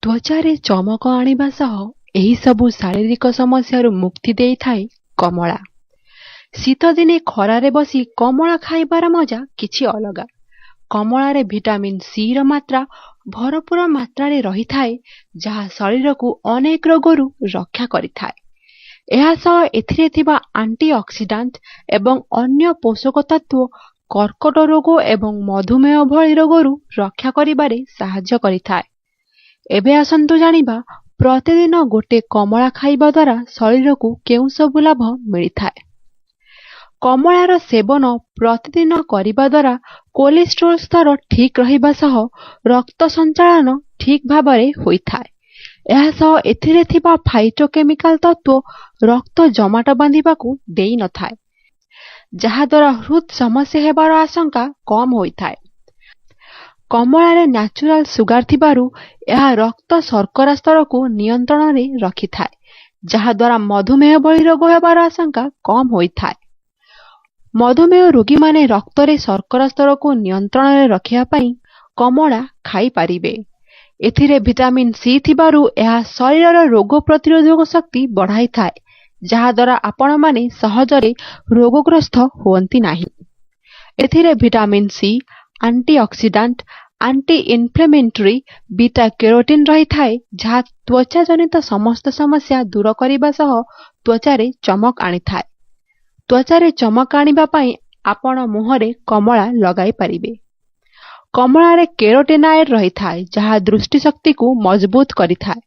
त्वचारे चमक आनिबा सह एही सबु शारीरिक समस्यारू मुक्ति देइथाए कमला। शीत दिने खरारे बसी कमला खाइबार मजा किछि अलगा। कमलारे विटामिन सी र मात्रा भरपूर मात्रा रही थाए, जहा शरीर को अनेक रोगरू रक्षा करिथाए। एहा सह एथिरे थिबा एंटीऑक्सीडेंट एवं अन्य पोषक तत्व कर्कट रोग एवं मधुमेह भली रोगरू रक्षा करिबारे साहाय्य करिथाए। एबे आसंतु जानिबा प्रतिदिन गोटे कमला खाइबा द्वारा शरीर को केउ सबु लाभ मिलिथाए। कमलार सेवन प्रतिदिन करिबा द्वारा कोलेस्ट्रोल स्तर ठीक रहिबा सह रक्त संचालन ठीक भाबरे होइथाए। एहा सह एथिरे थिबा फाइटोकेमिकल तत्व रक्त जमाट बांधिबाकू देई नथाए, जहा द्वारा हृद समस्या हेबार आशंका कम होइथाए। कमलारे न्याचुराल सुगार थिबारु एहा रक्त शर्करा स्तर को नियंत्रण रे रखिथाए, जहा द्वारा मधुमेह भली रोग हेबार आशंका कम होइथाए। मधुमेह रोगी माने रक्त रे शर्करा स्तर को नियंत्रण रे रखिया पई कमला खाई पारिबे। एथिरे विटामिन सी थिबारु एहा शरीरर रोग प्रतिरोधक शक्ति बढ़ाई थाए, जहा द्वारा आपण माने सहजरे रोगग्रस्त होवंती नाही। एथिरे vitamin C antioxidant anti inflammatory beta carotene रही थाए, जहा त्वचा जनित समस्त समस्या दूर करिबा सह त्वचारे चमक आनी थाए। त्वचारे चमक आनिबा पई आपण मुहरे कमला लगाई पारिबे। कमलारे कैरोटेनॉइड रही थाए, जहा दृष्टि शक्ति को मजबूत करी थाए।